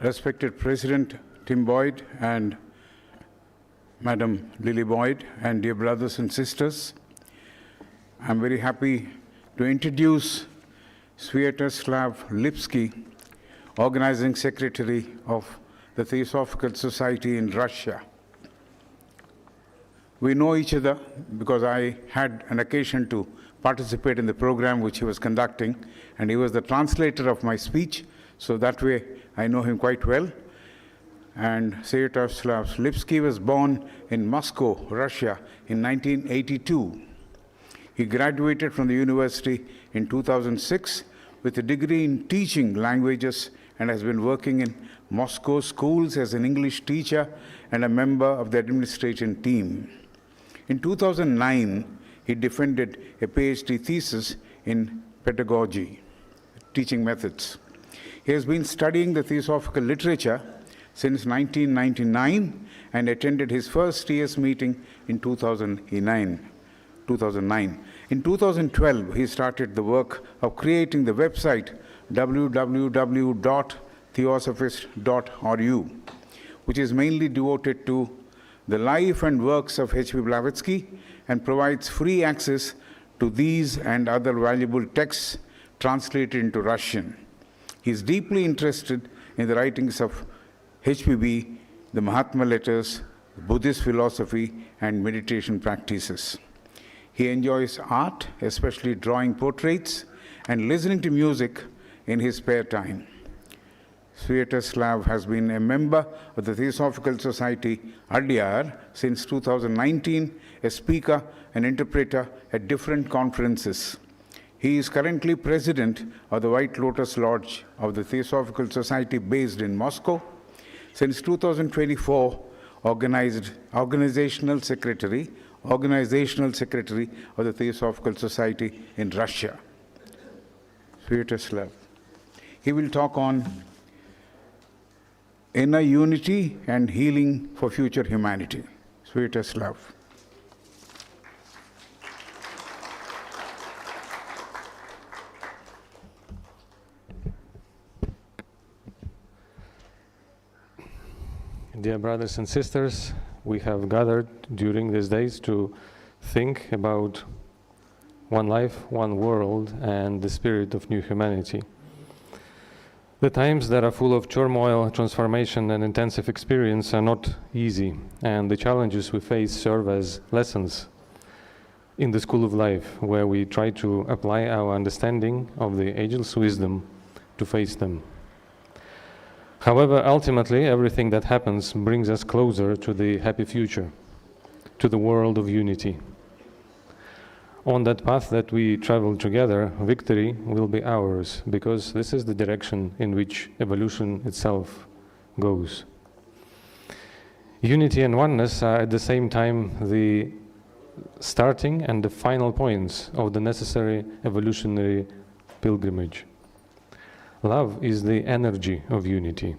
Respected President Tim Boyd and Madam Lily Boyd, and dear brothers and sisters, I'm very happy to introduce Svyatoslav Lipsky, Organizing Secretary of the Theosophical Society in Russia. We know each other because I had an occasion to participate in the program which he was conducting, and he was the translator of my speech, so that way I know him quite well. And Svyatoslav Lipsky was born in Moscow, Russia in 1982. He graduated from the university in 2006 with a degree in teaching languages and has been working in Moscow schools as an English teacher and a member of the administration team. In 2009, he defended a PhD thesis in pedagogy, teaching methods. He has been studying the theosophical literature since 1999 and attended his first TS meeting in 2009. In 2012, he started the work of creating the website www.theosophist.ru, which is mainly devoted to the life and works of H.P. Blavatsky and provides free access to these and other valuable texts translated into Russian. He is deeply interested in the writings of HPB, the Mahatma letters, Buddhist philosophy, and meditation practices. He enjoys art, especially drawing portraits, and listening to music in his spare time. Svyatoslav has been a member of the Theosophical Society Adyar since 2019, a speaker and interpreter at different conferences. He is currently president of the White Lotus Lodge of the Theosophical Society based in Moscow. Since 2024, organizational secretary of the Theosophical Society in Russia. Svyatoslav. He will talk on inner unity and healing for future humanity. Svyatoslav. Dear brothers and sisters, we have gathered during these days to think about one life, one world, and the spirit of new humanity. The times that are full of turmoil, transformation, and intensive experience are not easy, and the challenges we face serve as lessons in the school of life, where we try to apply our understanding of the ageless wisdom to face them. However, ultimately, everything that happens brings us closer to the happy future, to the world of unity. On that path that we travel together, victory will be ours, because this is the direction in which evolution itself goes. Unity and oneness are at the same time the starting and the final points of the necessary evolutionary pilgrimage. Love is the energy of unity.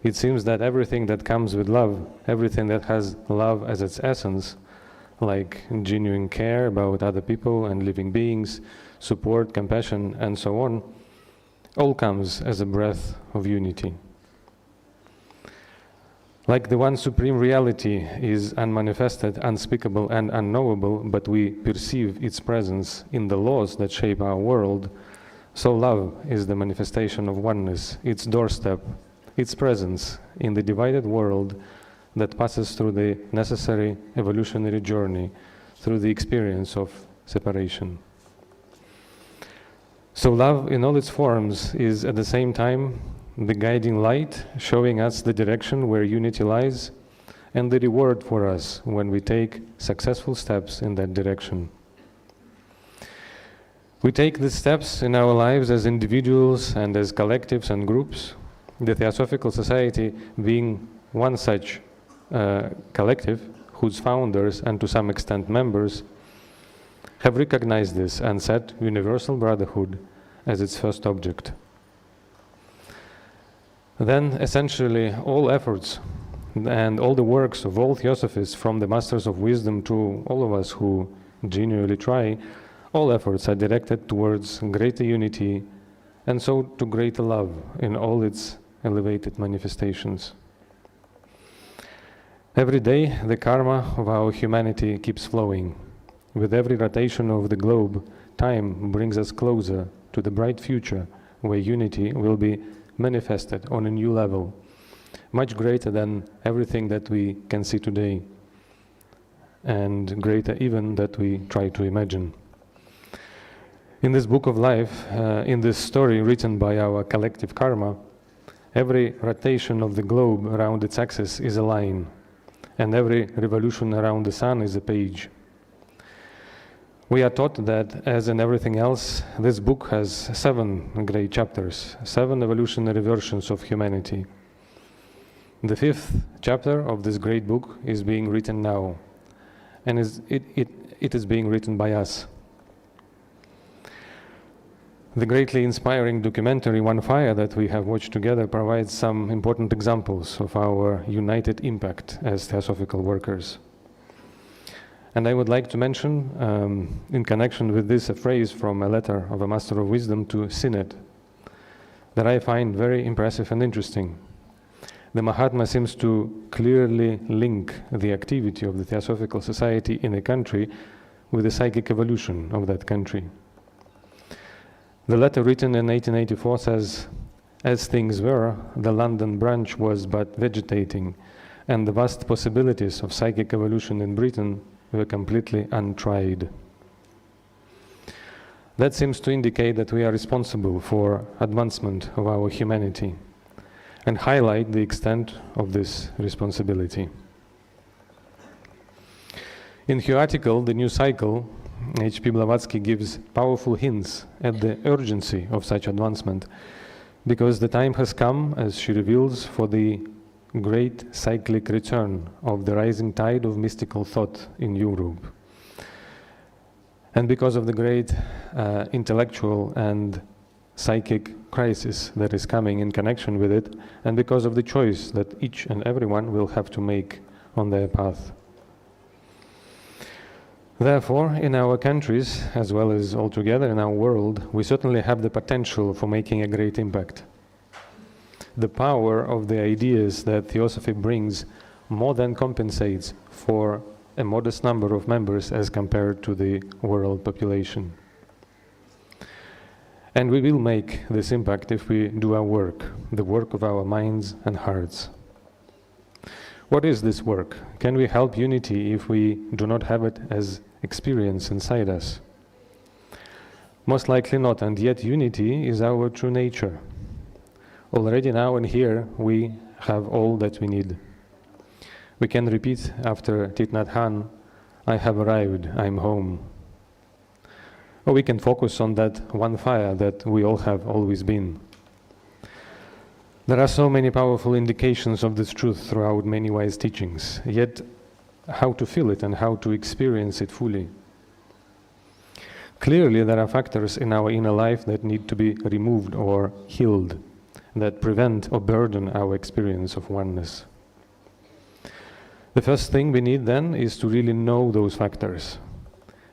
It seems that everything that comes with love, everything that has love as its essence, like genuine care about other people and living beings, support, compassion, and so on, all comes as a breath of unity. Like the one supreme reality is unmanifested, unspeakable, and unknowable, but we perceive its presence in the laws that shape our world, so love is the manifestation of oneness, its doorstep, its presence in the divided world that passes through the necessary evolutionary journey, through the experience of separation. So love in all its forms is at the same time the guiding light, showing us the direction where unity lies, and the reward for us when we take successful steps in that direction. We take these steps in our lives as individuals and as collectives and groups, the Theosophical Society being one such collective whose founders and to some extent members have recognized this and set universal brotherhood as its first object. Then essentially all efforts and all the works of all Theosophists, from the Masters of Wisdom to all of us who genuinely try, all efforts are directed towards greater unity and so to greater love in all its elevated manifestations. Every day, the karma of our humanity keeps flowing. With every rotation of the globe, time brings us closer to the bright future where unity will be manifested on a new level, much greater than everything that we can see today, and greater even that we try to imagine. In this book of life, in this story written by our collective karma, every rotation of the globe around its axis is a line, and every revolution around the sun is a page. We are taught that, as in everything else, this book has 7 great chapters, 7 evolutionary versions of humanity. The 5th chapter of this great book is being written now, and it is being written by us. The greatly inspiring documentary One Fire that we have watched together provides some important examples of our united impact as theosophical workers. And I would like to mention, in connection with this, a phrase from a letter of a Master of Wisdom to Synod that I find very impressive and interesting. The Mahatma seems to clearly link the activity of the Theosophical Society in a country with the psychic evolution of that country. The letter written in 1884 says, "As things were, the London branch was but vegetating, and the vast possibilities of psychic evolution in Britain were completely untried." That seems to indicate that we are responsible for advancement of our humanity and highlight the extent of this responsibility. In her article, The New Cycle, H.P. Blavatsky gives powerful hints at the urgency of such advancement, because the time has come, as she reveals, for the great cyclic return of the rising tide of mystical thought in Europe. And because of the great intellectual and psychic crisis that is coming in connection with it, and because of the choice that each and everyone will have to make on their path. Therefore, in our countries, as well as altogether in our world, we certainly have the potential for making a great impact. The power of the ideas that Theosophy brings more than compensates for a modest number of members as compared to the world population. And we will make this impact if we do our work, the work of our minds and hearts. What is this work? Can we help unity if we do not have it as experience inside us? Most likely not, and yet unity is our true nature. Already now and here we have all that we need. We can repeat after Thich Nhat Hanh, "I have arrived, I'm home." Or we can focus on that one fire that we all have always been. There are so many powerful indications of this truth throughout many wise teachings, yet how to feel it and how to experience it fully. Clearly, there are factors in our inner life that need to be removed or healed, that prevent or burden our experience of oneness. The first thing we need then is to really know those factors.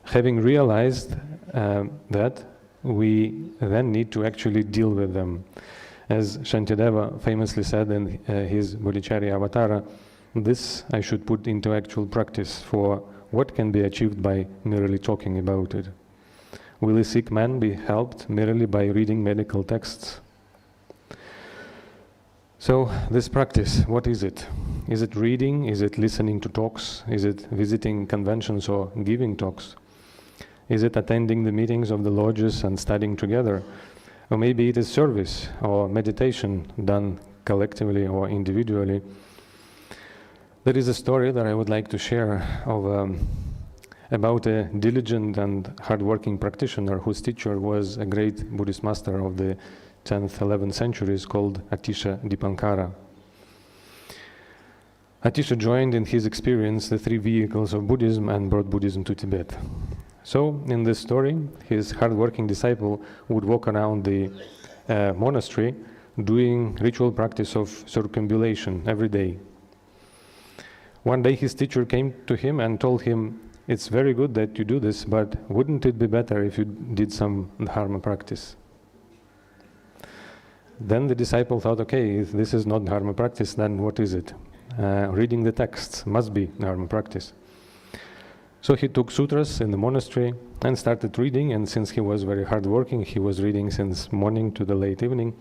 Having realized that, we then need to actually deal with them. As Shantideva famously said in his Bodhicharya Avatara, this I should put into actual practice, for what can be achieved by merely talking about it? Will a sick man be helped merely by reading medical texts? So this practice, what is it? Is it reading? Is it listening to talks? Is it visiting conventions or giving talks? Is it attending the meetings of the lodges and studying together? Or maybe it is service or meditation done collectively or individually. There is a story that I would like to share of about a diligent and hardworking practitioner whose teacher was a great Buddhist master of the 10th, 11th centuries called Atisha Dipankara. Atisha joined in his experience the 3 vehicles of Buddhism and brought Buddhism to Tibet. So, in this story, his hardworking disciple would walk around the monastery doing ritual practice of circumambulation every day. One day his teacher came to him and told him, "It's very good that you do this, but wouldn't it be better if you did some dharma practice?" Then the disciple thought, okay, if this is not dharma practice, then what is it? Reading the texts must be dharma practice. So he took sutras in the monastery and started reading, and since he was very hardworking, he was reading since morning to the late evening.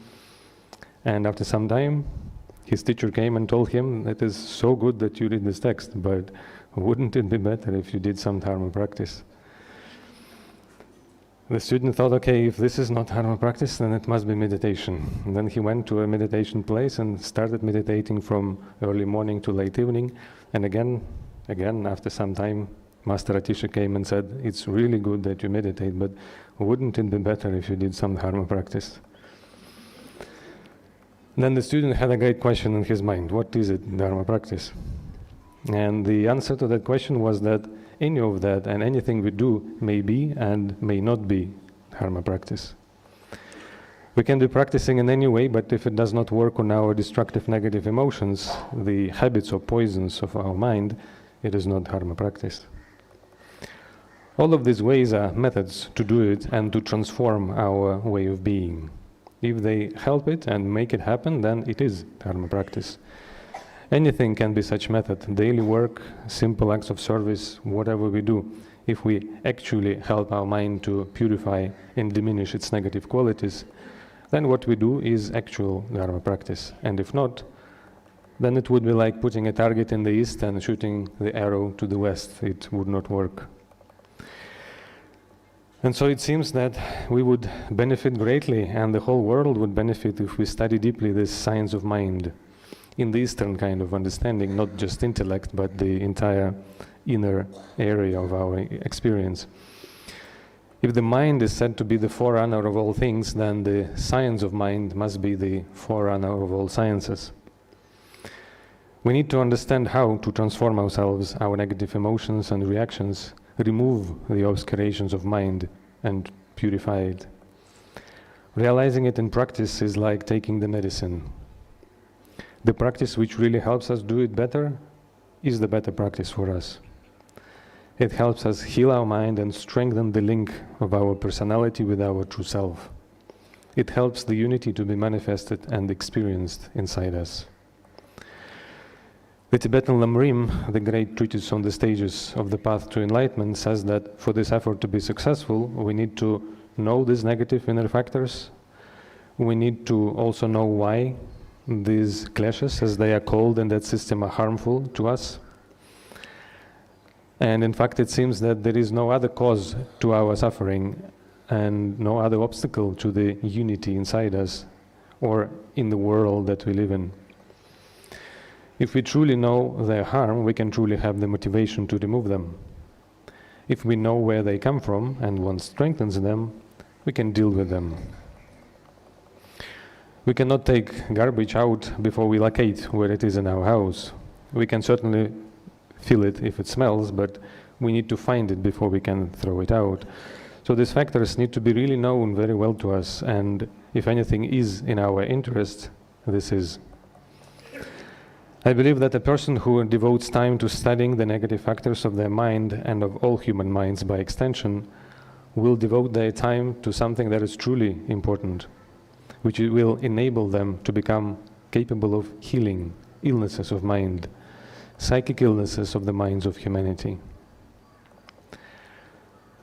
And after some time, his teacher came and told him, it is so good that you read this text, but wouldn't it be better if you did some dharma practice? The student thought, okay, if this is not dharma practice, then it must be meditation. And then he went to a meditation place and started meditating from early morning to late evening. And again, after some time, Master Atisha came and said, it's really good that you meditate, but wouldn't it be better if you did some dharma practice? Then the student had a great question in his mind, what is it, dharma practice? And the answer to that question was that any of that and anything we do may be and may not be dharma practice. We can be practicing in any way, but if it does not work on our destructive negative emotions, the habits or poisons of our mind, it is not dharma practice. All of these ways are methods to do it and to transform our way of being. If they help it and make it happen, then it is dharma practice. Anything can be such method, daily work, simple acts of service, whatever we do. If we actually help our mind to purify and diminish its negative qualities, then what we do is actual dharma practice. And if not, then it would be like putting a target in the east and shooting the arrow to the west. It would not work. And so it seems that we would benefit greatly, and the whole world would benefit if we study deeply this science of mind in the Eastern kind of understanding, not just intellect, but the entire inner area of our experience. If the mind is said to be the forerunner of all things, then the science of mind must be the forerunner of all sciences. We need to understand how to transform ourselves, our negative emotions and reactions, remove the obscurations of mind and purify it. Realizing it in practice is like taking the medicine. The practice which really helps us do it better is the better practice for us. It helps us heal our mind and strengthen the link of our personality with our true self. It helps the unity to be manifested and experienced inside us. The Tibetan Lamrim, the great treatise on the stages of the path to enlightenment, says that for this effort to be successful, we need to know these negative inner factors. We need to also know why these clashes, as they are called in that system, are harmful to us. And in fact, it seems that there is no other cause to our suffering and no other obstacle to the unity inside us or in the world that we live in. If we truly know their harm, we can truly have the motivation to remove them. If we know where they come from and one strengthens them, we can deal with them. We cannot take garbage out before we locate where it is in our house. We can certainly feel it if it smells, but we need to find it before we can throw it out. So these factors need to be really known very well to us, and if anything is in our interest, this is. I believe that a person who devotes time to studying the negative factors of their mind and of all human minds by extension will devote their time to something that is truly important, which will enable them to become capable of healing illnesses of mind, psychic illnesses of the minds of humanity.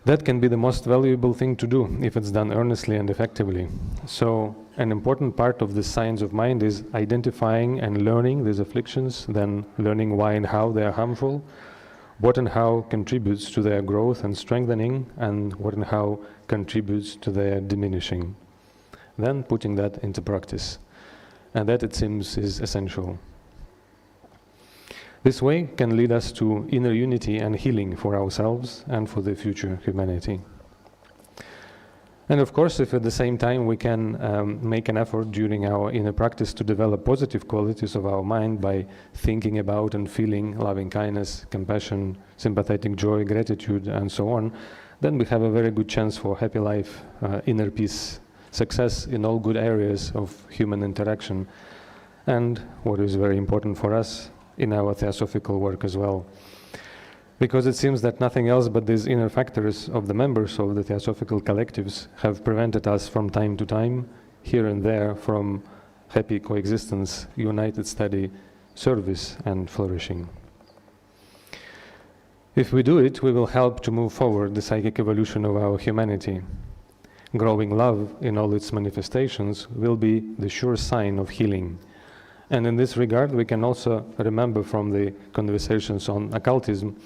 That can be the most valuable thing to do if it's done earnestly and effectively. So an important part of the science of mind is identifying and learning these afflictions, then learning why and how they are harmful, what and how contributes to their growth and strengthening, and what and how contributes to their diminishing. Then putting that into practice. And that, it seems, is essential. This way can lead us to inner unity and healing for ourselves and for the future humanity. And of course, if at the same time we can make an effort during our inner practice to develop positive qualities of our mind by thinking about and feeling loving kindness, compassion, sympathetic joy, gratitude, and so on, then we have a very good chance for happy life, inner peace, success in all good areas of human interaction, and what is very important for us, in our theosophical work as well. Because it seems that nothing else but these inner factors of the members of the theosophical collectives have prevented us from time to time, here and there from happy coexistence, united study, service, and flourishing. If we do it, we will help to move forward the psychic evolution of our humanity. Growing love in all its manifestations will be the sure sign of healing. And in this regard, we can also remember from the conversations on occultism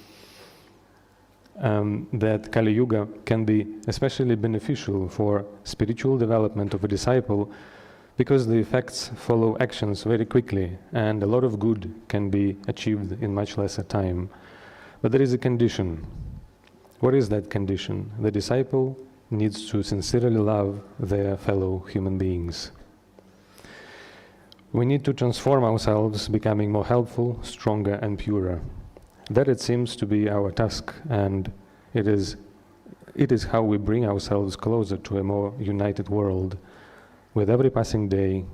that Kali Yuga can be especially beneficial for spiritual development of a disciple, because the effects follow actions very quickly, and a lot of good can be achieved in much lesser time. But there is a condition. What is that condition? The disciple needs to sincerely love their fellow human beings. We need to transform ourselves, becoming more helpful, stronger, and purer. That, it seems, to be our task, and it is how we bring ourselves closer to a more united world, with every passing day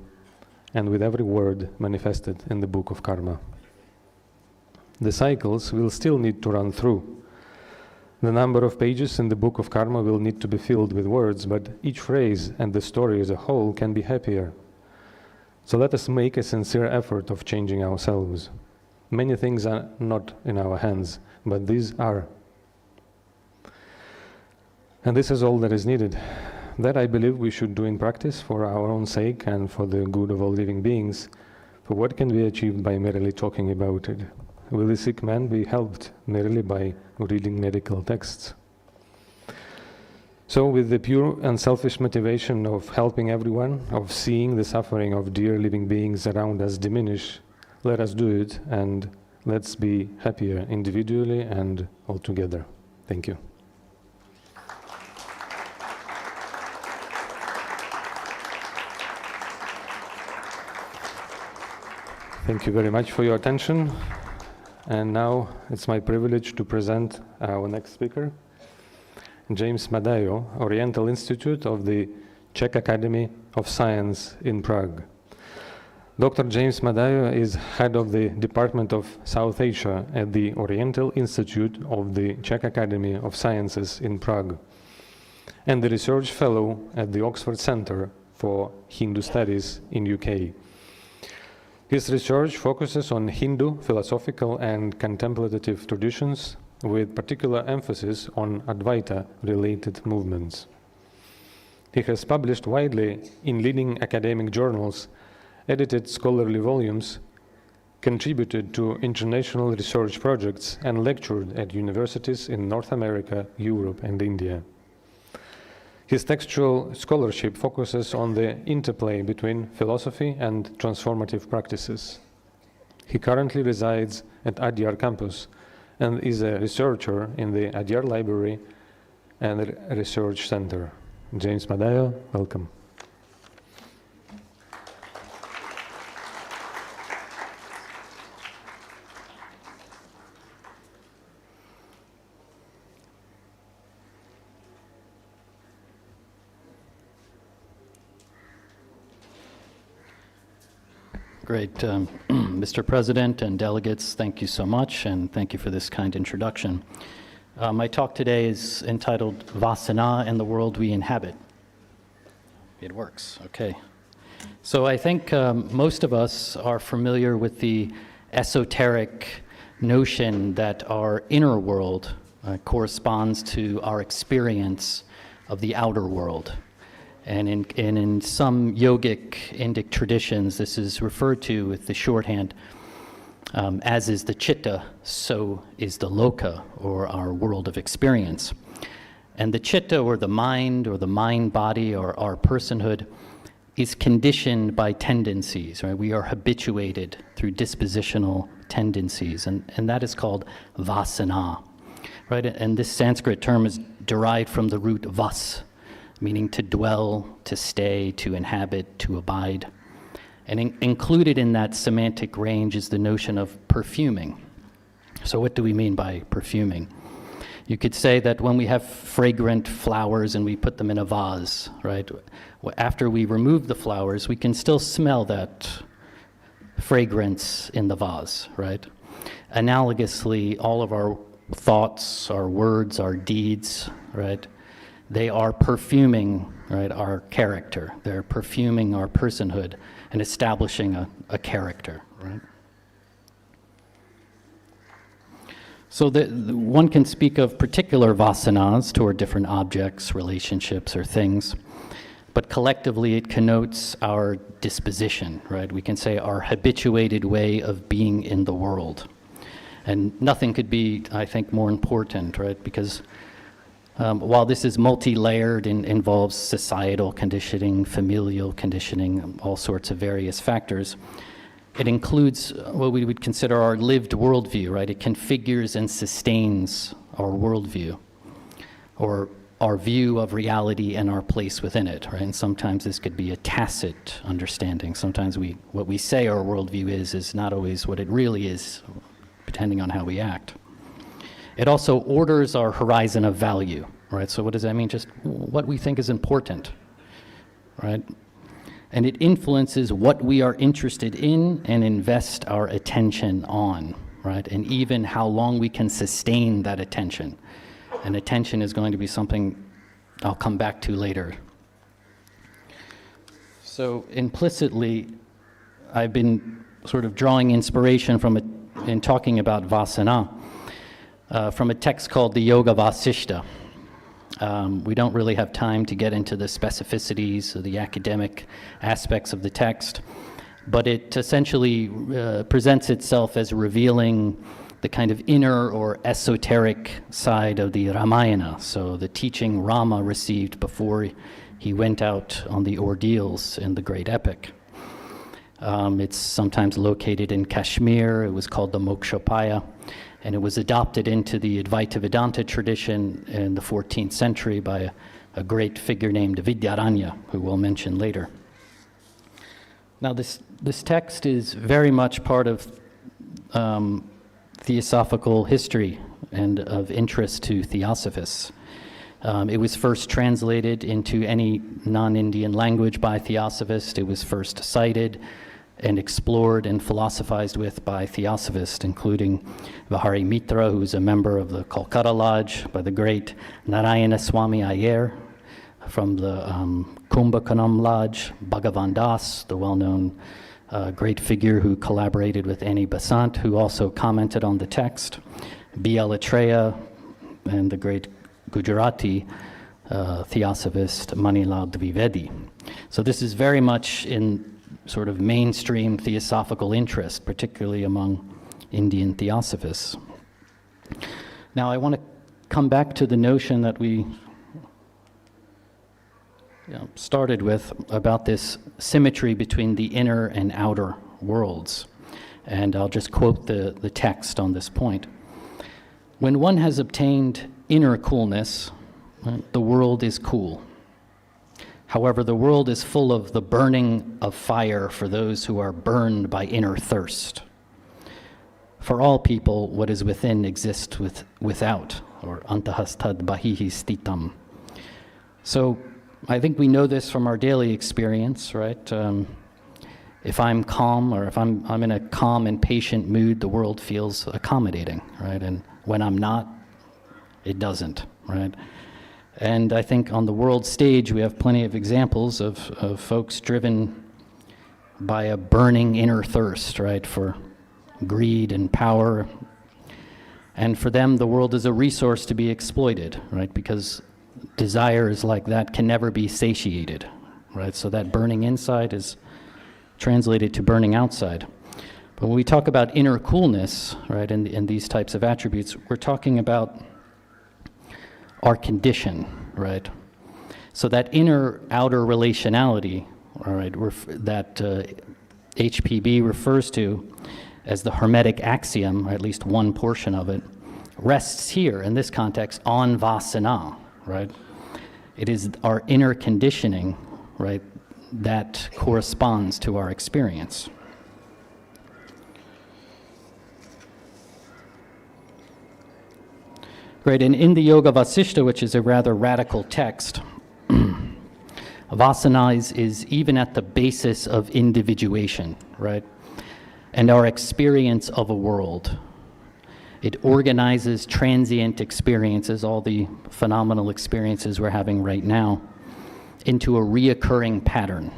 and with every word manifested in the book of karma. The cycles will still need to run through. The number of pages in the book of karma will need to be filled with words, but each phrase and the story as a whole can be happier. So let us make a sincere effort of changing ourselves. Many things are not in our hands, but these are. And this is all that is needed. That, I believe, we should do in practice for our own sake and for the good of all living beings. For what can be achieved by merely talking about it? Will the sick man be helped merely by reading medical texts? So with the pure and selfish motivation of helping everyone, of seeing the suffering of dear living beings around us diminish, let us do it, and let's be happier individually and all together. Thank you. Thank you very much for your attention. And now it's my privilege to present our next speaker, James Madajo, Oriental Institute of the Czech Academy of Science in Prague. Dr. James Madajo is head of the Department of South Asia at the Oriental Institute of the Czech Academy of Sciences in Prague, and the research fellow at the Oxford Center for Hindu Studies in UK. His research focuses on Hindu philosophical and contemplative traditions, with particular emphasis on Advaita-related movements. He has published widely in leading academic journals, edited scholarly volumes, contributed to international research projects, and lectured at universities in North America, Europe, and India. His textual scholarship focuses on the interplay between philosophy and transformative practices. He currently resides at Adyar campus and is a researcher in the Adyar Library and Research Center. James Madajo, welcome. Great. Mr. President and delegates, thank you so much, and thank you for this kind introduction. My talk today is entitled Vāsanā and the World We Inhabit. It works, okay. So I think most of us are familiar with the esoteric notion that our inner world corresponds to our experience of the outer world. And in some yogic Indic traditions, this is referred to with the shorthand, as is the chitta, so is the loka, or our world of experience. And the chitta, or the mind body, or our personhood, is conditioned by tendencies, right? We are habituated through dispositional tendencies, and that is called Vāsanā, right? And this Sanskrit term is derived from the root vas, meaning to dwell, to stay, to inhabit, to abide. And included in that semantic range is the notion of perfuming. So what do we mean by perfuming? You could say that when we have fragrant flowers and we put them in a vase, right? After we remove the flowers, we can still smell that fragrance in the vase, right? Analogously, all of our thoughts, our words, our deeds, right? they are perfuming, right, our character. They're perfuming our personhood and establishing a character, right? So one can speak of particular vasanas toward different objects, relationships, or things, but collectively it connotes our disposition, right? We can say our habituated way of being in the world. And nothing could be, I think, more important, right? Because while this is multi-layered and involves societal conditioning, familial conditioning, all sorts of various factors, it includes what we would consider our lived worldview, right? It configures and sustains our worldview, or our view of reality and our place within it, right? And sometimes this could be a tacit understanding. Sometimes what we say our worldview is not always what it really is, depending on how we act. It also orders our horizon of value, right? So what does that mean? Just what we think is important, right? And it influences what we are interested in and invest our attention on, right? And even how long we can sustain that attention. And attention is going to be something I'll come back to later. So implicitly, I've been sort of drawing inspiration in talking about Vāsanā from a text called the Yoga Vasishta. We don't really have time to get into the specificities of the academic aspects of the text, but it essentially presents itself as revealing the kind of inner or esoteric side of the Ramayana, so the teaching Rama received before he went out on the ordeals in the great epic. It's sometimes located in Kashmir. It was called the Mokshopaya, and it was adopted into the Advaita Vedanta tradition in the 14th century by a great figure named Vidyaranya, who we'll mention later. Now, this text is very much part of theosophical history and of interest to theosophists. It was first translated into any non-Indian language by theosophists. It was first cited and explored and philosophized with by theosophists, including Vihari Mitra, who's a member of the Kolkata Lodge, by the great Narayana Swami Iyer from the Kumbhakonam Lodge, Bhagavan Das, the well-known great figure who collaborated with Annie Besant, who also commented on the text, B.L. Atreya, and the great Gujarati theosophist Manilal Dwivedi. So this is very much in sort of mainstream theosophical interest, particularly among Indian theosophists. Now I want to come back to the notion that we started with about this symmetry between the inner and outer worlds. And I'll just quote the text on this point. When one has obtained inner coolness, the world is cool. However, the world is full of the burning of fire for those who are burned by inner thirst. For all people, what is within exists without, or antahastad bahihi stitam. So I think we know this from our daily experience, right? If I'm calm, or if I'm in a calm and patient mood, the world feels accommodating, right? And when I'm not, it doesn't, right? And I think on the world stage, we have plenty of examples of folks driven by a burning inner thirst, right, for greed and power. And for them, the world is a resource to be exploited, right, because desires like that can never be satiated, right? So that burning inside is translated to burning outside. But when we talk about inner coolness, right, and these types of attributes, we're talking about our condition, right? So that inner-outer relationality, all right, that HPB refers to as the Hermetic axiom, or at least one portion of it, rests here, in this context, on Vāsanā, right? It is our inner conditioning, right, that corresponds to our experience. Right, and in the Yoga Vasishta, which is a rather radical text, Vāsanā is even at the basis of individuation, right? And our experience of a world. It organizes transient experiences, all the phenomenal experiences we're having right now, into a reoccurring pattern.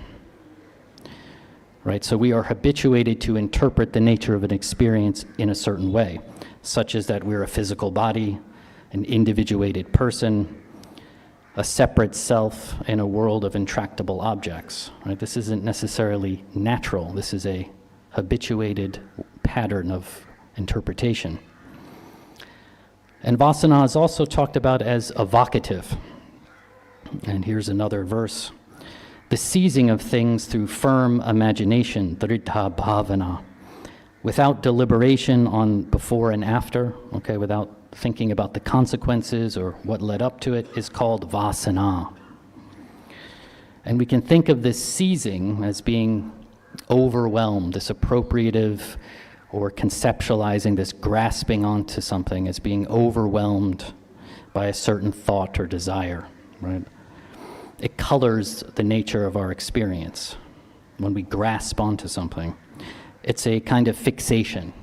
Right? So we are habituated to interpret the nature of an experience in a certain way, such as that we're a physical body, an individuated person, a separate self in a world of intractable objects. Right? This isn't necessarily natural. This is a habituated pattern of interpretation. And Vāsanā is also talked about as evocative. And here's another verse. The seizing of things through firm imagination, dritha bhavana, without deliberation on before and after, okay, without thinking about the consequences or what led up to it, is called Vāsanā. And we can think of this seizing as being overwhelmed, this appropriative, or conceptualizing this grasping onto something as being overwhelmed by a certain thought or desire, right? It colors the nature of our experience when we grasp onto something. It's a kind of fixation,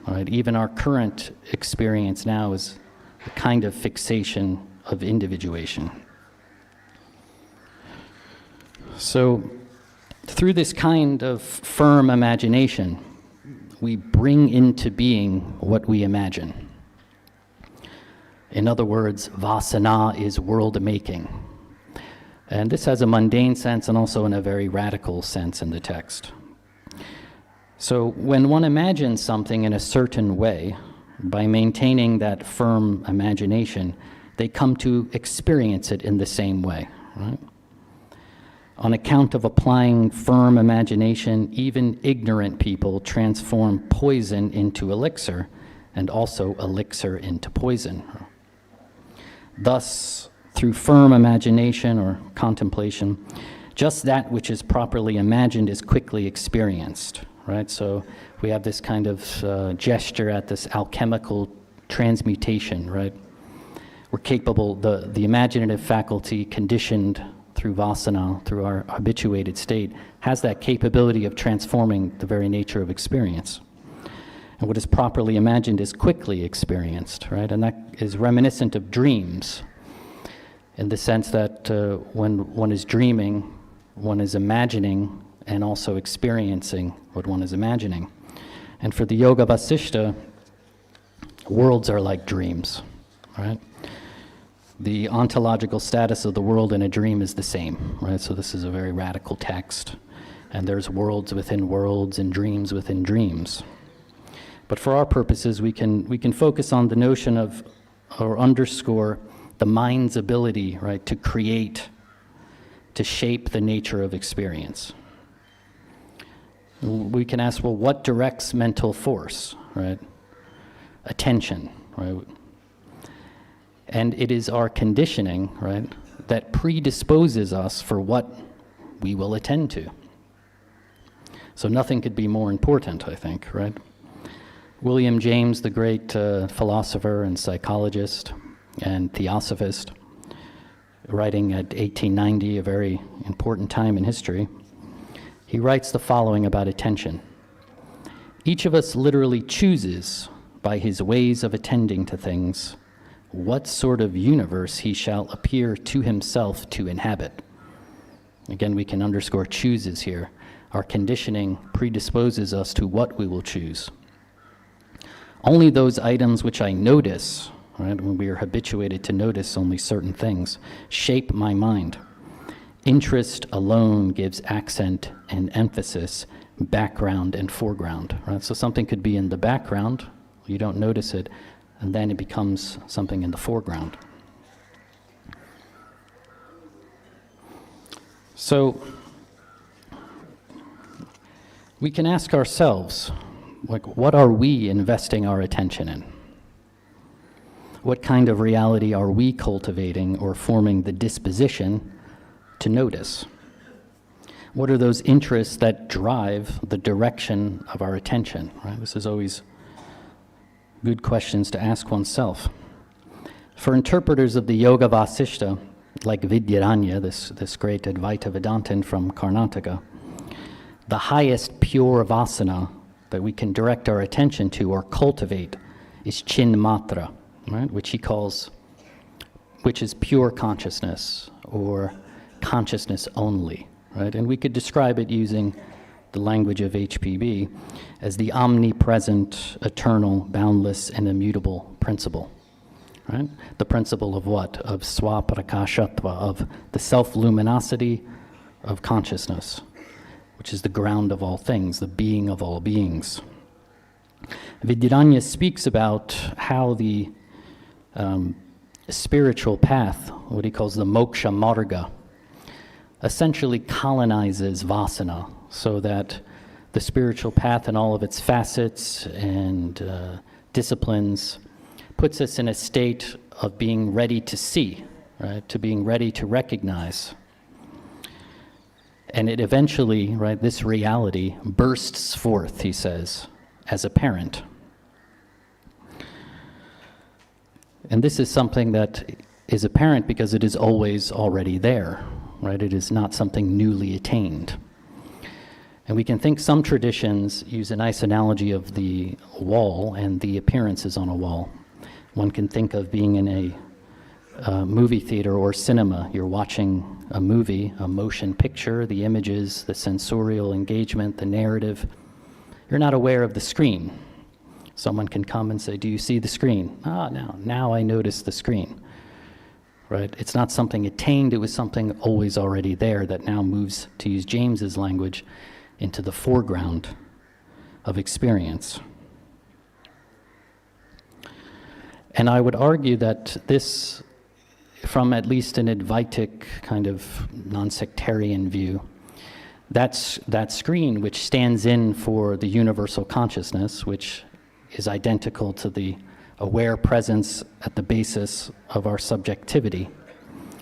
right? Even our current experience now is a kind of fixation of individuation. So through this kind of firm imagination, we bring into being what we imagine. In other words, Vāsanā is world making. And this has a mundane sense and also in a very radical sense in the text. So when one imagines something in a certain way, by maintaining that firm imagination, they come to experience it in the same way, right? On account of applying firm imagination, even ignorant people transform poison into elixir, and also elixir into poison. Thus, through firm imagination or contemplation, just that which is properly imagined is quickly experienced, right? So we have this kind of gesture at this alchemical transmutation, right? We're capable, the imaginative faculty conditioned through Vāsanā, through our habituated state, has that capability of transforming the very nature of experience. And what is properly imagined is quickly experienced, right? And that is reminiscent of dreams, in the sense that when one is dreaming, one is imagining and also experiencing what one is imagining. And for the Yoga Vasishta, worlds are like dreams, right? The ontological status of the world in a dream is the same, right? So this is a very radical text. And there's worlds within worlds and dreams within dreams. But for our purposes, we can focus on the notion of, or underscore, the mind's ability, right, to create, to shape the nature of experience. We can ask, well, what directs mental force, right? Attention, right? And it is our conditioning, right, that predisposes us for what we will attend to. So nothing could be more important, I think, right? William James, the great philosopher and psychologist and theosophist, writing at 1890, a very important time in history, he writes the following about attention. Each of us literally chooses, by his ways of attending to things, what sort of universe he shall appear to himself to inhabit. Again, we can underscore chooses here. Our conditioning predisposes us to what we will choose. Only those items which I notice, right, when we are habituated to notice only certain things, shape my mind. Interest alone gives accent and emphasis, background and foreground, right? So something could be in the background, you don't notice it, and then it becomes something in the foreground. So we can ask ourselves, like, what are we investing our attention in? What kind of reality are we cultivating or forming the disposition to notice? What are those interests that drive the direction of our attention, right? This is always good questions to ask oneself. For interpreters of the Yoga Vasishta, like Vidyaranya, this great Advaita Vedantin from Karnataka, the highest pure Vāsanā that we can direct our attention to or cultivate is Chinmatra, right? Which is pure consciousness or consciousness only, right? And we could describe it using the language of HPB as the omnipresent, eternal, boundless, and immutable principle, right? The principle of what? Of swaprakashatva, of the self-luminosity of consciousness, which is the ground of all things, the being of all beings. Vidyaranya speaks about how the spiritual path, what he calls the moksha marga, essentially colonizes Vāsanā, so that the spiritual path and all of its facets and disciplines puts us in a state of being ready to see, right, to being ready to recognize. And it eventually, right, this reality bursts forth, he says, as apparent. And this is something that is apparent because it is always already there, right? It is not something newly attained. And we can think some traditions use a nice analogy of the wall and the appearances on a wall. One can think of being in a movie theater or cinema. You're watching a movie, a motion picture, the images, the sensorial engagement, the narrative. You're not aware of the screen. Someone can come and say, "Do you see the screen?" "Ah, now I notice the screen." Right? It's not something attained, it was something always already there that now moves, to use James's language, into the foreground of experience. And I would argue that this, from at least an Advaitic kind of non-sectarian view, that screen which stands in for the universal consciousness, which is identical to the aware presence at the basis of our subjectivity,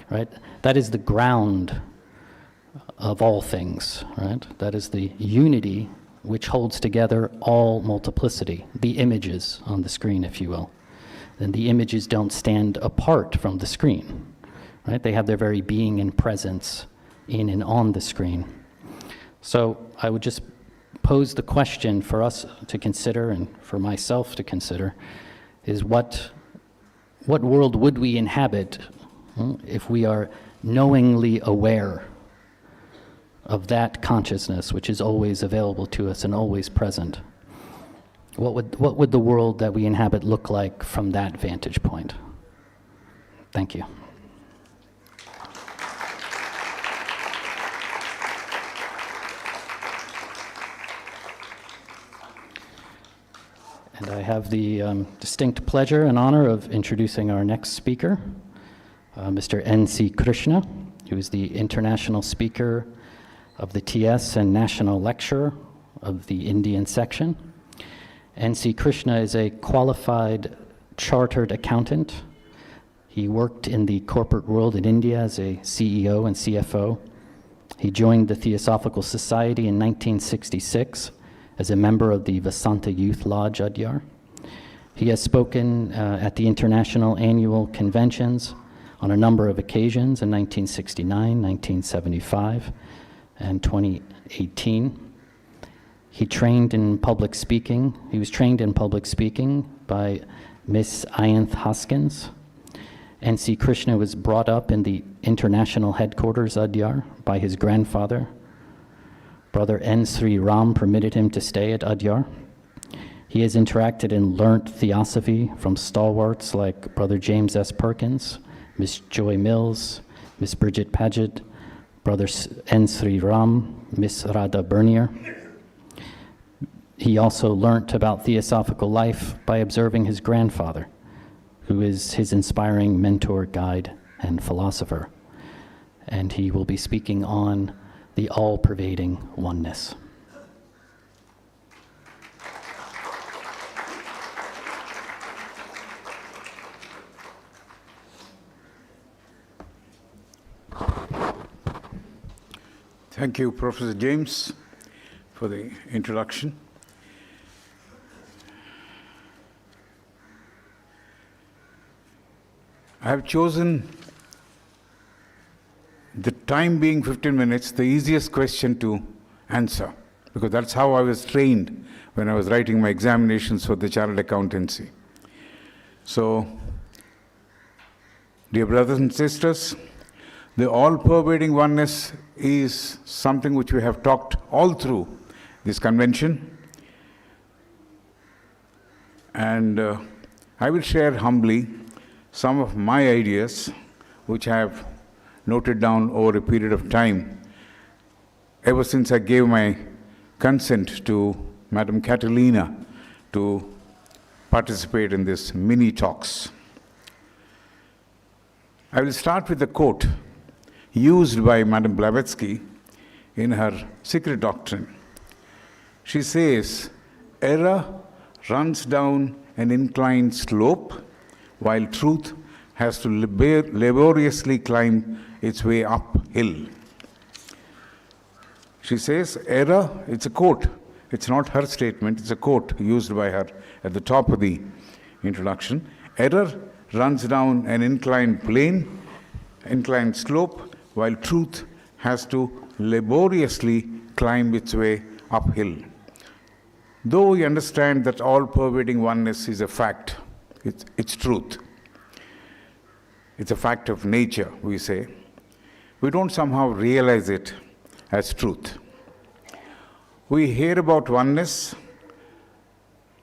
right? That is the ground of all things, right? That is the unity which holds together all multiplicity, the images on the screen, if you will. Then the images don't stand apart from the screen, right? They have their very being and presence in and on the screen. So I would just pose the question for us to consider and for myself to consider is what world would we inhabit if we are knowingly aware of that consciousness which is always available to us and always present? What would the world that we inhabit look like from that vantage point? Thank you. And I have the distinct pleasure and honor of introducing our next speaker, Mr. N.C. Krishna, who is the international speaker of the TS and national lecturer of the Indian section. N.C. Krishna is a qualified chartered accountant. He worked in the corporate world in India as a CEO and CFO. He joined the Theosophical Society in 1966 as a member of the Vāsanā Youth Lodge, Adyar. He has spoken at the international annual conventions on a number of occasions in 1969, 1975, and 2018. He trained in public speaking. He was trained in public speaking by Miss Ayanth Hoskins. N.C. Krishna was brought up in the international headquarters, Adyar, by his grandfather. Brother N. Sri Ram permitted him to stay at Adyar. He has interacted and learnt theosophy from stalwarts like Brother James S. Perkins, Miss Joy Mills, Miss Bridget Paget, Brother N. Sri Ram, Miss Radha Bernier. He also learnt about theosophical life by observing his grandfather, who is his inspiring mentor, guide, and philosopher. And he will be speaking on the all-pervading oneness. Thank you, Professor James, for the introduction. I have chosen, the time being 15 minutes, the easiest question to answer, because that's how I was trained when I was writing my examinations for the chartered accountancy. So, dear brothers and sisters, the all-pervading oneness is something which we have talked all through this convention. And I will share humbly some of my ideas which I have noted down over a period of time ever since I gave my consent to Madam Catalina to participate in this mini talks. I will start with a quote used by Madam Blavatsky in her Secret Doctrine. She says, "Error runs down an inclined slope, while truth has to laboriously climb its way uphill." She says, error, it's a quote. It's not her statement, it's a quote used by her at the top of the introduction. Error runs down an inclined slope, while truth has to laboriously climb its way uphill. Though we understand that all-pervading oneness is a fact, it's truth. It's a fact of nature, we say. We don't somehow realize it as truth. We hear about oneness,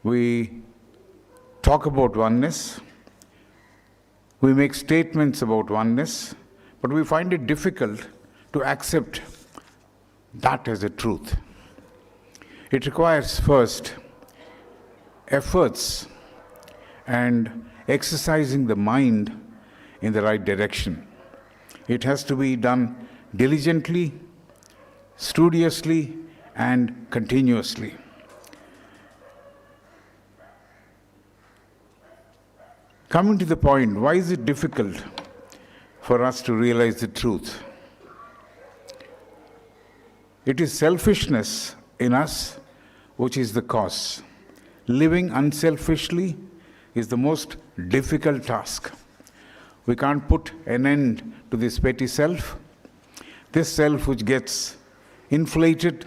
we talk about oneness, we make statements about oneness, but we find it difficult to accept that as a truth. It requires first efforts and exercising the mind in the right direction. It has to be done diligently, studiously, and continuously. Coming to the point, why is it difficult for us to realize the truth? It is selfishness in us which is the cause. Living unselfishly is the most difficult task. We can't put an end to this petty self. This self which gets inflated,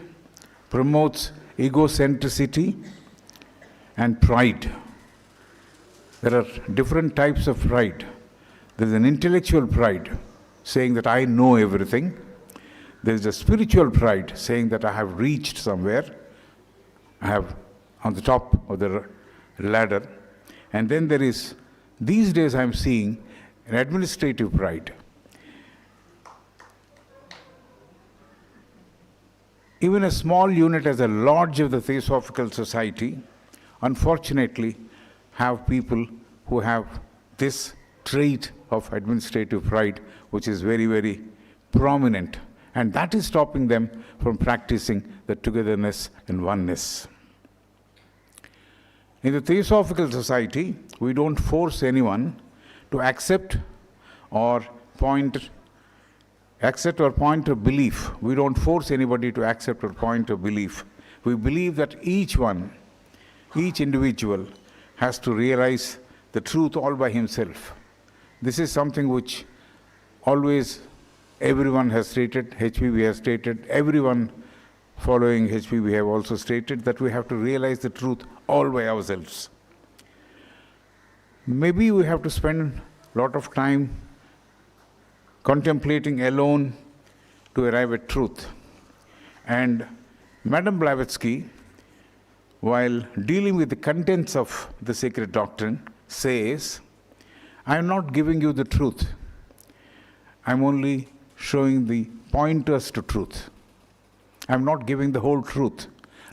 promotes egocentricity and pride. There are different types of pride. There is an intellectual pride, saying that I know everything. There is a spiritual pride, saying that I have reached somewhere. I have on the top of the ladder. And then there is, these days I'm seeing, an administrative pride. Even a small unit as a lodge of the Theosophical Society, unfortunately, have people who have this trait of administrative pride, which is very, very prominent. And that is stopping them from practicing the togetherness and oneness. In the Theosophical Society, we don't force anyone to accept or point a belief. We don't force anybody to accept or point a belief. We believe that each individual has to realize the truth all by himself. This is something which always everyone has stated, HPB has stated, everyone following HPB have also stated that we have to realize the truth all by ourselves. Maybe we have to spend a lot of time contemplating alone to arrive at truth. And Madam Blavatsky, while dealing with the contents of the Sacred Doctrine, says, I am not giving you the truth. I am only showing the pointers to truth. I am not giving the whole truth.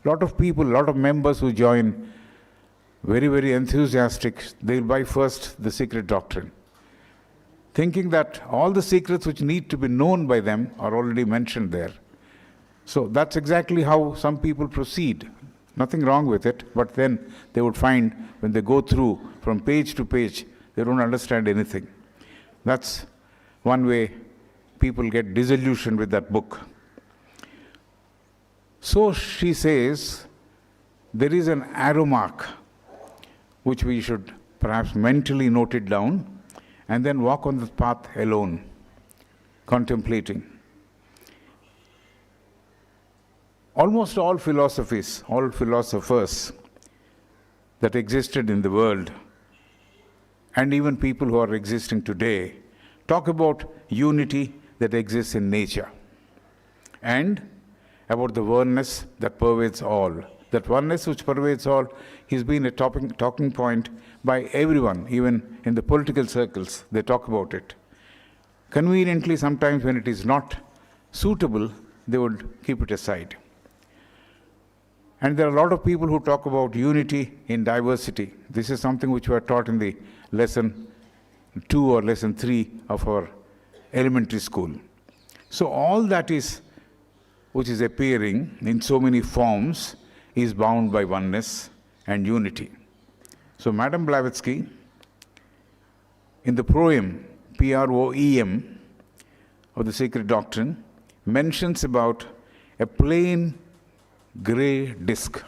A lot of people, a lot of members who join, very, very enthusiastic, they'll buy first the Secret Doctrine, thinking that all the secrets which need to be known by them are already mentioned there. So that's exactly how some people proceed. Nothing wrong with it, but then they would find when they go through from page to page, they don't understand anything. That's one way people get disillusioned with that book. So she says, there is an arrow mark which we should perhaps mentally note it down and then walk on the path alone, contemplating. Almost all philosophies, all philosophers that existed in the world and even people who are existing today talk about unity that exists in nature and about the oneness that pervades all. That oneness which pervades all has been a talking point by everyone, even in the political circles, they talk about it. Conveniently, sometimes when it is not suitable, they would keep it aside. And there are a lot of people who talk about unity in diversity. This is something which we are taught in the lesson 2 or lesson 3 of our elementary school. So all that is, which is appearing in so many forms, is bound by oneness and unity. So Madame Blavatsky, in the proem, P-R-O-E-M, of the Sacred Doctrine, mentions about a plain gray disk.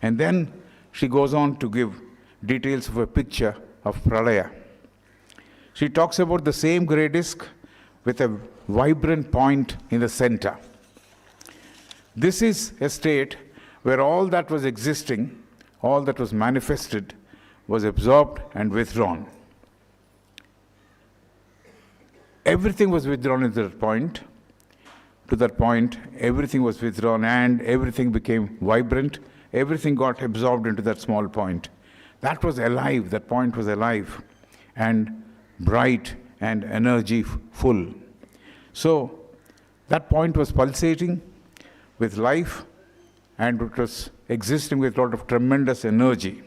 And then she goes on to give details of a picture of Pralaya. She talks about the same gray disk with a vibrant point in the center. This is a state where all that was existing, all that was manifested, was absorbed and withdrawn. Everything was withdrawn at that point. To that point, everything was withdrawn and everything became vibrant. Everything got absorbed into that small point. That was alive, that point was alive and bright and energy full. So that point was pulsating with life and it was existing with a lot of tremendous energy.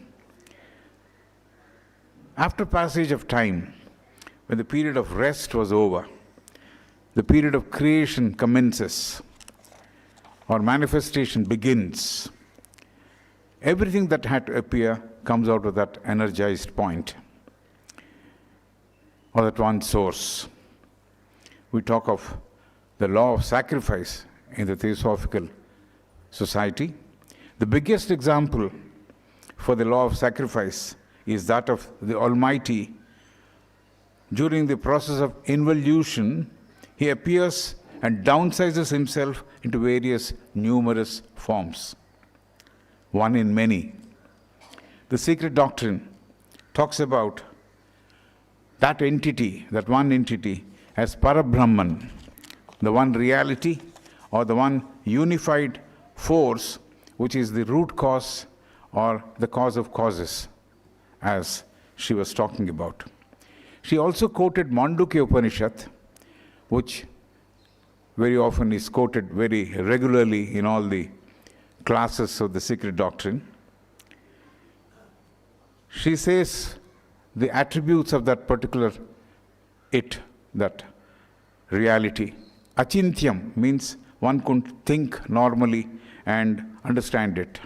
After passage of time, when the period of rest was over, the period of creation commences, or manifestation begins. Everything that had to appear comes out of that energized point, or that one source. We talk of the law of sacrifice in the Theosophical Society. The biggest example for the law of sacrifice is that of the Almighty. During the process of involution, he appears and downsizes himself into various numerous forms, one in many. The Secret Doctrine talks about that entity, that one entity, as Parabrahman, the one reality or the one unified force, which is the root cause or the cause of causes, as she was talking about. She also quoted Mandukya Upanishad, which very often is quoted very regularly in all the classes of the Secret Doctrine. She says the attributes of that particular it, that reality. Achintyam means one couldn't think normally and understand it.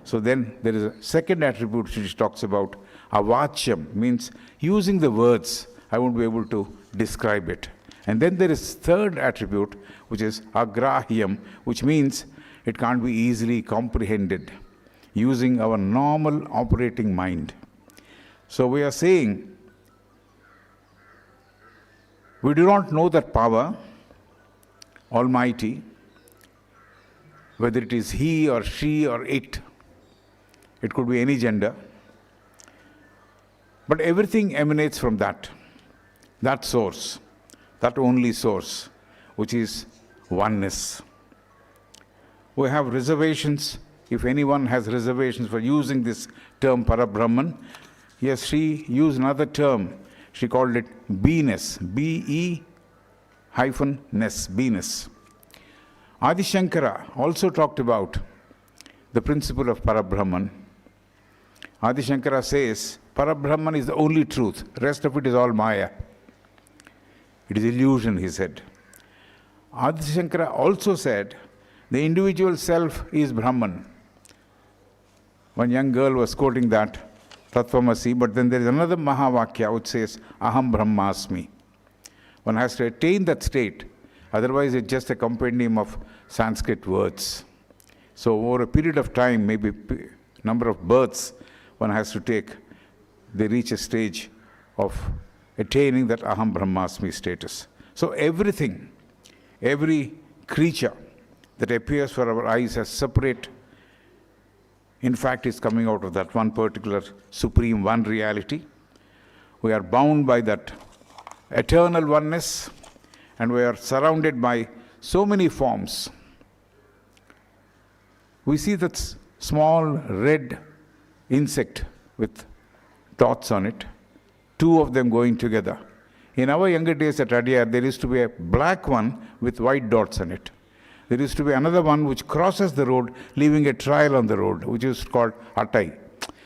So then there is a second attribute which talks about. Avachyam means using the words, I won't be able to describe it. And then there is third attribute, which is agrahyam, which means it can't be easily comprehended using our normal operating mind. So we are saying we do not know that power, Almighty, whether it is he or she or it could be any gender, but everything emanates from that source, that only source, which is oneness. We have reservations. If anyone has reservations for using this term Parabrahman, yes, she used another term. She called it beingness, B-E-ness, beingness. Adi Shankara also talked about the principle of Parabrahman. Adi Shankara says, Parabrahman is the only truth. Rest of it is all Maya. It is illusion, he said. Adi Shankara also said, the individual self is Brahman. One young girl was quoting that, Tattvamasi, but then there is another Mahavakya which says, Aham Brahmasmi. One has to attain that state, otherwise it's just a compendium of Sanskrit words. So over a period of time, maybe number of births one has to take, they reach a stage of attaining that Aham Brahmasmi status. So everything, every creature that appears for our eyes as separate, in fact is coming out of that one particular supreme one reality. We are bound by that eternal oneness, and we are surrounded by so many forms. We see that small red insect with dots on it, two of them going together. In our younger days at Adyar, there used to be a black one with white dots on it. There used to be another one which crosses the road, leaving a trail on the road, which is called Attai.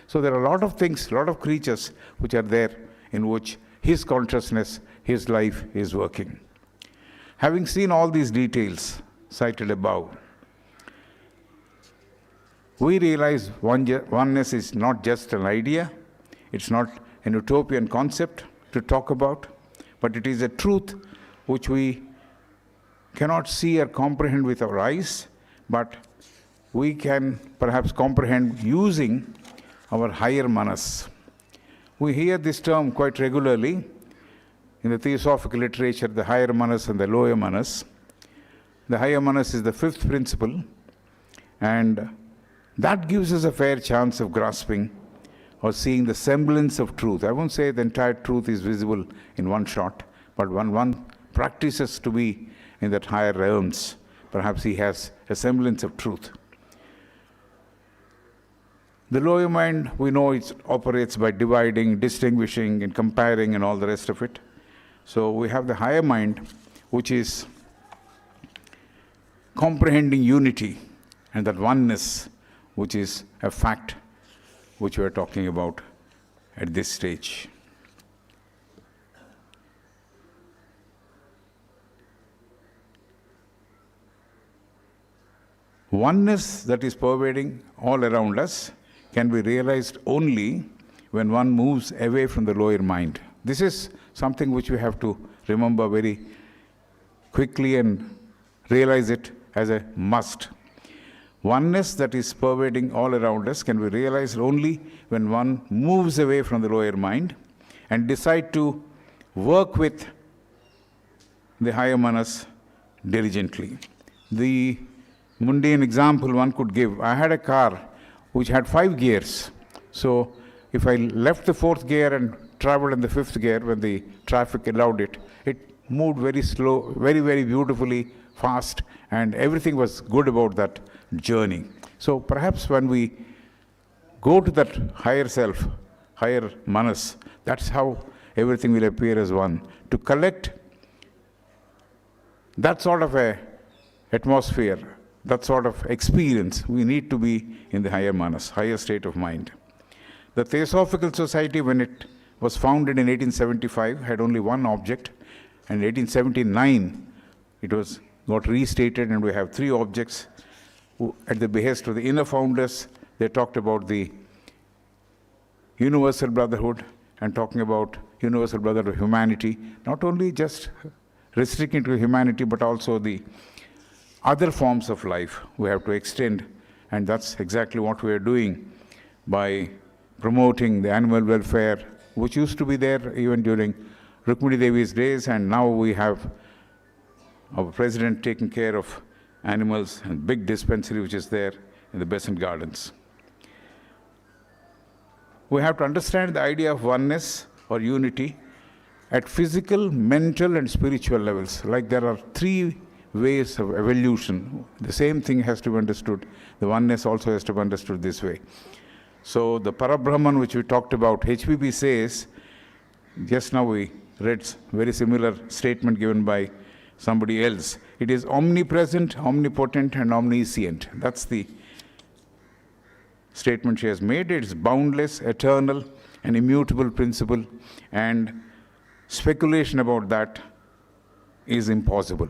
So there are a lot of things, a lot of creatures which are there in which his consciousness, his life is working. Having seen all these details cited above, we realize oneness is not just an idea, it's not an utopian concept to talk about, but it is a truth which we cannot see or comprehend with our eyes, but we can perhaps comprehend using our higher manas. We hear this term quite regularly in the theosophical literature, the higher manas and the lower manas. The higher manas is the fifth principle, and that gives us a fair chance of grasping or seeing the semblance of truth. I won't say the entire truth is visible in one shot, but when one practices to be in that higher realms, perhaps he has a semblance of truth. The lower mind, we know it operates by dividing, distinguishing, and comparing, and all the rest of it. So we have the higher mind, which is comprehending unity and that oneness, which is a fact which we are talking about at this stage. Oneness that is pervading all around us can be realized only when one moves away from the lower mind. This is something which we have to remember very quickly and realize it as a must. Oneness that is pervading all around us can be realized only when one moves away from the lower mind and decide to work with the higher manas diligently. The mundane example one could give, I had a car which had 5 gears. So if I left the 4th gear and traveled in the 5th gear when the traffic allowed it, it moved very slow, very, very beautifully, fast, and everything was good about that journey. So perhaps when we go to that higher self, higher manas, that's how everything will appear as one. To collect that sort of a atmosphere, that sort of experience, we need to be in the higher manas, higher state of mind. The Theosophical Society, when it was founded in 1875, had only one object, and in 1879 it got restated, and we have 3 objects. At the behest of the inner founders, they talked about the universal brotherhood and talking about universal brotherhood of humanity, not only just restricting to humanity, but also the other forms of life we have to extend, and that's exactly what we are doing by promoting the animal welfare, which used to be there even during Rukmini Devi's days, and now we have our president taking care of animals and big dispensary which is there in the Besant Gardens. We have to understand the idea of oneness or unity at physical, mental, and spiritual levels. Like there are 3 ways of evolution. The same thing has to be understood. The oneness also has to be understood this way. So the Parabrahman which we talked about, HPB says, just now we read very similar statement given by somebody else. It is omnipresent, omnipotent, and omniscient. That's the statement she has made. It's boundless, eternal, and immutable principle, and speculation about that is impossible.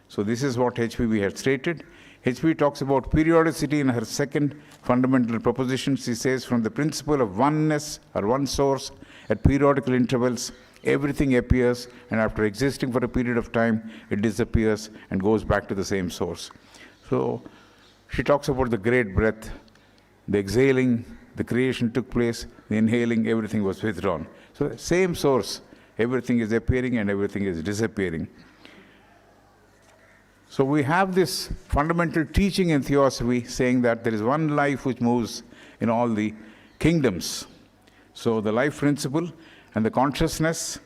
So this is what HPB had stated. HPB talks about periodicity in her second fundamental proposition. She says, from the principle of oneness or one source at periodical intervals, everything appears, and after existing for a period of time, it disappears and goes back to the same source. So she talks about the great breath, the exhaling, the creation took place, the inhaling, everything was withdrawn. So same source, everything is appearing and everything is disappearing. So we have this fundamental teaching in theosophy saying that there is one life which moves in all the kingdoms. So the life principle, And the consciousness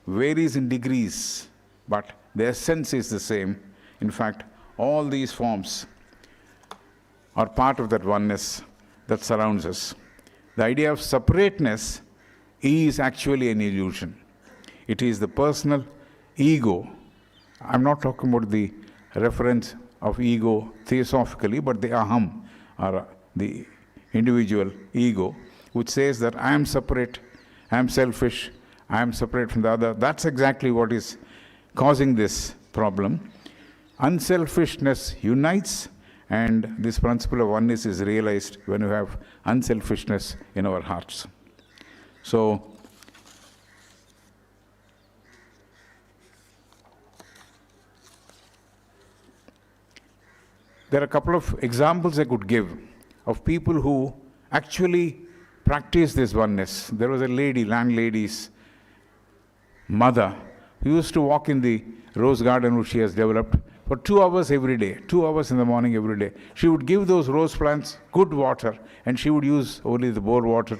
varies in degrees, but the essence is the same. In fact, all these forms are part of that oneness that surrounds us. The idea of separateness is actually an illusion. It is the personal ego. I'm not talking about the reference of ego theosophically, but the aham, or the individual ego, which says that I am separate, I am selfish, I am separate from the other. That's exactly what is causing this problem. Unselfishness unites, and this principle of oneness is realized when you have unselfishness in our hearts. So, there are a couple of examples I could give of people who actually practice this oneness. There was a lady, landlady's mother, who used to walk in the rose garden which she has developed for 2 hours every day, 2 hours in the morning every day. She would give those rose plants good water, and she would use only the bore water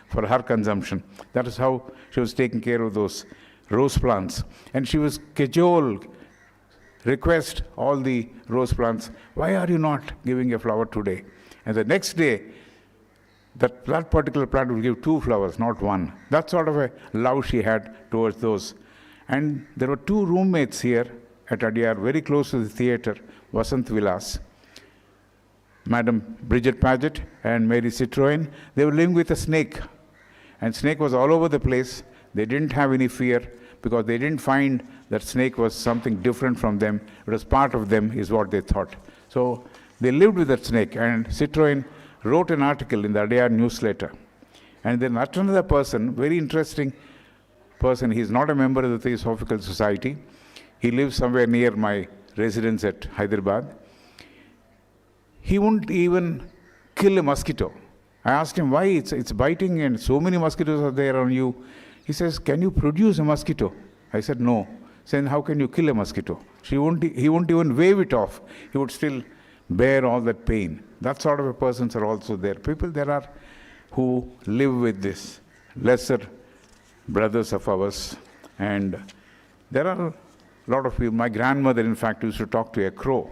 for her consumption. That is how she was taking care of those rose plants. And she was cajoled, request all the rose plants, why are you not giving a flower today? And the next day, that particular plant will give 2 flowers, not 1. That sort of a love she had towards those. And there were 2 roommates here at Adyar, very close to the theatre, Vasant Vilas, Madam Bridget Paget and Mary Citroen. They were living with a snake. And snake was all over the place. They didn't have any fear because they didn't find that snake was something different from them. It was part of them, is what they thought. So they lived with that snake, and Citroen wrote an article in the Adyar newsletter. And then another person, very interesting person, he's not a member of the Theosophical Society. He lives somewhere near my residence at Hyderabad. He wouldn't even kill a mosquito. I asked him why it's biting and so many mosquitoes are there on you. He says, can you produce a mosquito? I said, no. Then how can you kill a mosquito? He won't even wave it off. He would still bear all that pain. That sort of a persons are also there. People there are who live with this, lesser brothers of ours. And there are a lot of people. My grandmother, in fact, used to talk to a crow.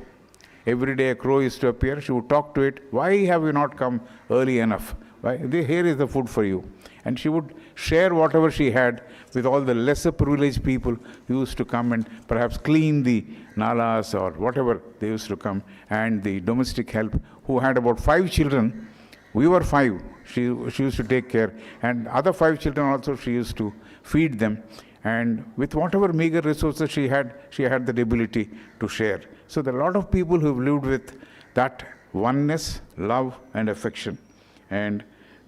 Every day a crow used to appear. She would talk to it. Why have you not come early enough? Why? Here is the food for you. And she would share whatever she had with all the lesser privileged people who used to come and perhaps clean the nalas or whatever. They used to come, and the domestic help who had about 5 children. We were 5. She used to take care. And other 5 children also she used to feed them. And with whatever meager resources she had the ability to share. So there are a lot of people who have lived with that oneness, love, and affection. And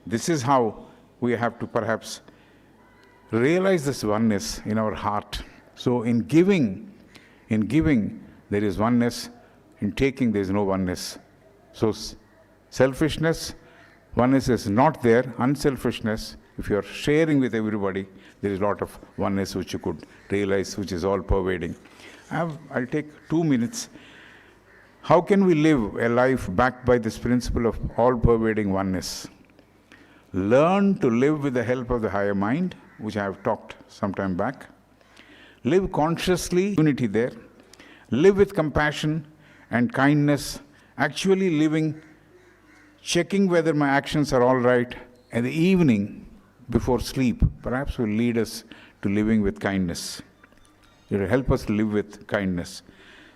this is how we have to perhaps realize this oneness in our heart. So in giving, there is oneness. In taking, there is no oneness. So selfishness, oneness is not there. Unselfishness, if you are sharing with everybody, there is a lot of oneness which you could realize, which is all pervading. I'll take 2 minutes. How can we live a life backed by this principle of all-pervading oneness? Learn to live with the help of the higher mind, which I have talked some time back. Live consciously, unity there. Live with compassion and kindness, actually living, checking whether my actions are all right. In the evening, before sleep, perhaps will lead us to living with kindness. It will help us to live with kindness.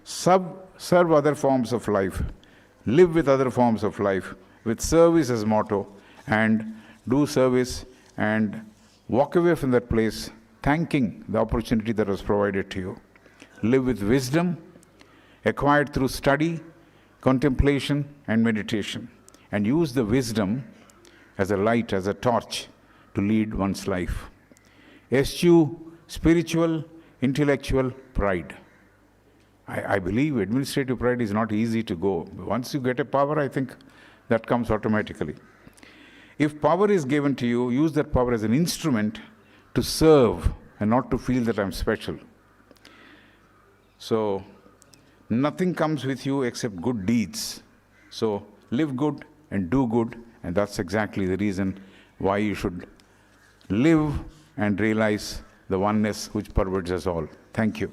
Serve other forms of life. Live with other forms of life, with service as motto, and do service and walk away from that place thanking the opportunity that was provided to you. Live with wisdom, acquired through study, contemplation, and meditation. And use the wisdom as a light, as a torch to lead one's life. Eschew spiritual, intellectual pride. I believe administrative pride is not easy to go. Once you get a power, I think that comes automatically. If power is given to you, use that power as an instrument to serve and not to feel that I'm special. So, nothing comes with you except good deeds. So, live good and do good, and that's exactly the reason why you should live and realize the oneness which pervades us all. Thank you.